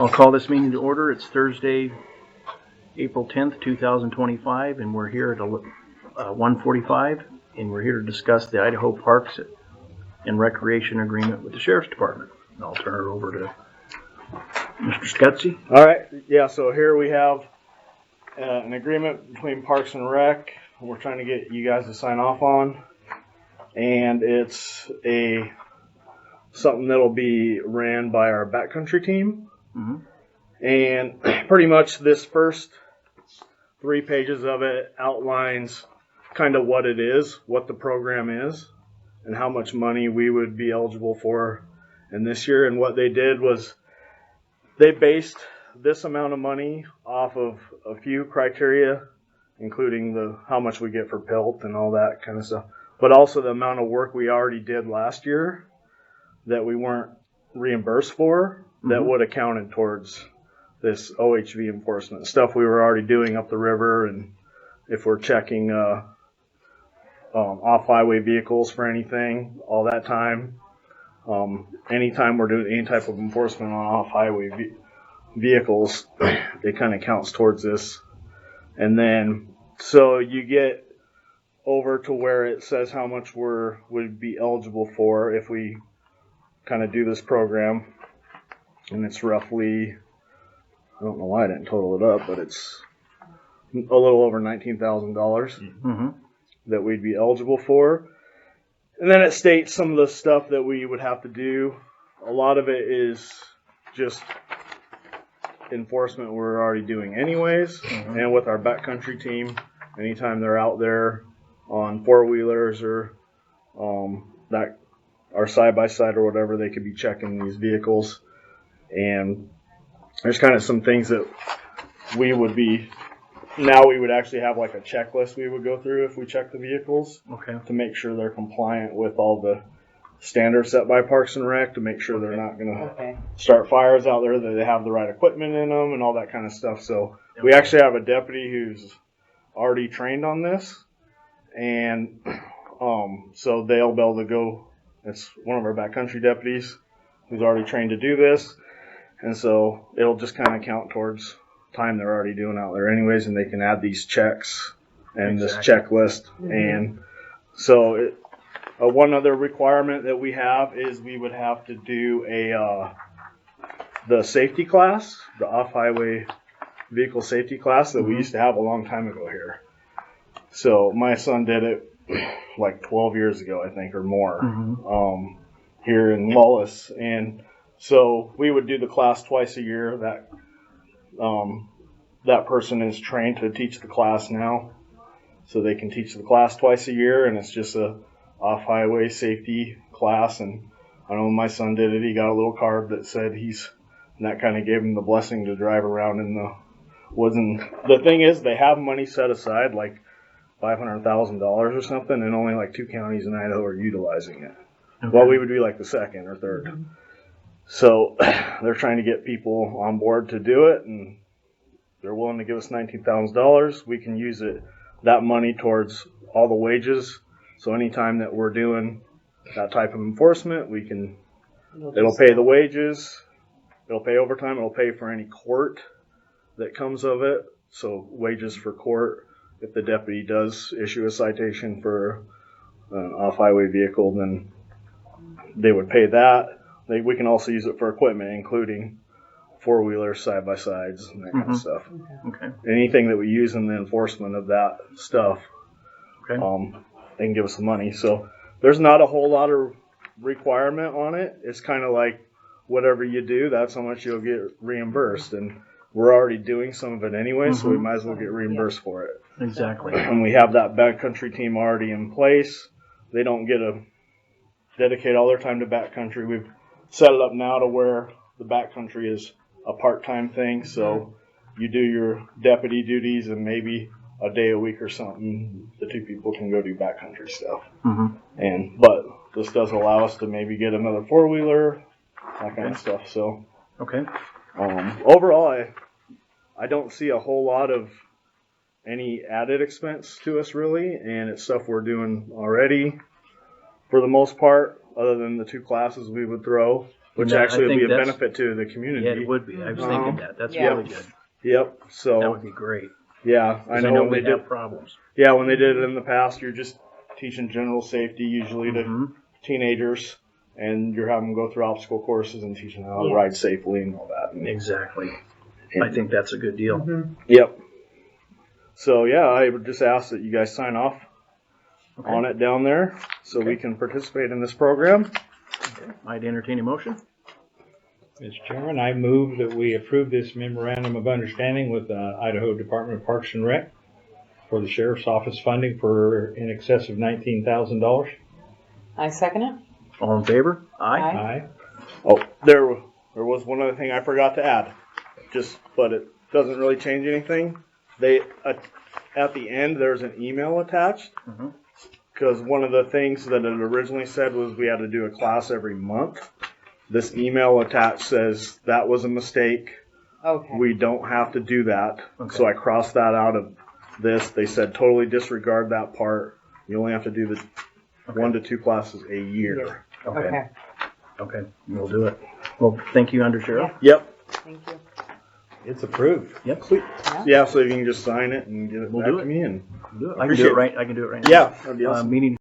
I'll call this meeting to order. It's Thursday, April 10th, 2025, and we're here at 1:45, and we're here to discuss the Idaho Parks and Recreation Agreement with the Sheriff's Department. And I'll turn it over to Mr. Scutzy. All right, yeah, so here we have an agreement between Parks and Rec. We're trying to get you guys to sign off on, and it's something that'll be ran by our backcountry team. Mm-hmm. And pretty much this first 3 pages of it outlines kind of what it is, what the program is, and how much money we would be eligible for in this year. And what they did was they based this amount of money off of a few criteria, including how much we get for pelt and all that kind of stuff, but also the amount of work we already did last year that we weren't reimbursed for, that would have counted towards this OHV enforcement stuff we were already doing up the river. And if we're checking off-highway vehicles for anything, all that time, anytime we're doing any type of enforcement on off-highway vehicles, it kind of counts towards this. And then so you get over to where it says how much would be eligible for if we kind of do this program. And it's roughly, I don't know why I didn't total it up, but it's a little over $19,000 that we'd be eligible for. And then it states some of the stuff that we would have to do. A lot of it is just enforcement we're already doing anyways. And with our backcountry team, anytime they're out there on four-wheelers or that are side-by-side or whatever, they could be checking these vehicles. And there's kind of some things that we would actually have like a checklist we would go through if we check the vehicles, to make sure they're compliant with all the standards set by Parks and Rec, to make sure they're not going to start fires out there, that they have the right equipment in them and all that kind of stuff. So we actually have a deputy who's already trained on this, and so they'll be able to go. It's one of our backcountry deputies who's already trained to do this. And so it'll just kind of count towards time they're already doing out there anyways, and they can add these checks and this checklist. And so one other requirement that we have is we would have to do the safety class, the off-highway vehicle safety class that we used to have a long time ago here. So my son did it like 12 years ago, I think, or more, here in Wallace. And so we would do the class twice a year. That person is trained to teach the class now, so they can teach the class twice a year, and it's just a off-highway safety class. And I know when my son did it, he got a little card that said and that kind of gave him the blessing to drive around in the woods. And the thing is, they have money set aside, like $500,000 or something, and only like 2 counties in Idaho are utilizing it. Well, we would be like the second or third. So they're trying to get people on board to do it, and they're willing to give us $19,000. We can use that money towards all the wages. So anytime that we're doing that type of enforcement, it'll pay the wages, it'll pay overtime, it'll pay for any court that comes of it. So wages for court, if the deputy does issue a citation for an off-highway vehicle, then they would pay that. We can also use it for equipment, including four-wheelers, side-by-sides, and that kind of stuff. Anything that we use in the enforcement of that stuff, they can give us the money. So there's not a whole lot of requirement on it. It's kind of like whatever you do, that's how much you'll get reimbursed. And we're already doing some of it anyway, so we might as well get reimbursed for it. Exactly. And we have that backcountry team already in place. They don't get to dedicate all their time to backcountry. We've set it up now to where the backcountry is a part-time thing, so you do your deputy duties and maybe a day a week or something, the 2 people can go do backcountry stuff. But this does allow us to maybe get another four-wheeler, that kind of stuff. So overall, I don't see a whole lot of any added expense to us really, and it's stuff we're doing already for the most part, other than the 2 classes we would throw. which I actually would think be a that's- benefit to the community. Yeah, it would be. I was thinking that. That's Yeah. really good. Yep. So That would be great. yeah, I 'Cause know, when we they did. have problems. Yeah, when they did it in the past, you're just teaching general safety usually to Mhm. teenagers, and you're having them go through obstacle courses and teaching them how to Yeah. ride safely and all that. And, Exactly. I think that's a good deal. Yep. So yeah, I would just ask that you guys sign off Okay. on it down there so we Okay. can participate in this program. I'd entertain a motion. Mr. Chairman, I move that we approve this memorandum of understanding with the Idaho Department of Parks and Rec for the Sheriff's Office funding for in excess of $19,000. I second it. All in favor? Aye. Aye. Aye. Oh, there was one other thing I forgot to add, but it doesn't really change anything. They at the end there's an email attached Mhm. because one of the things that it originally said was we had to do a class every month. This email attached says that was a mistake. Okay. We don't have to do that. Okay. So I crossed that out of this. They said totally disregard that part. You only have to do the 1 to 2 classes a year. Okay. Okay. Okay. We'll do it. Well, thank you, Under Sheriff. Yep. Thank you. It's approved. Yep. Sweet. Yeah. Yeah, so you can just sign it and get it We'll back do to it. me and Do it. I can do Appreciate it right. I can do it right now. yeah, that'd be awesome. Meeting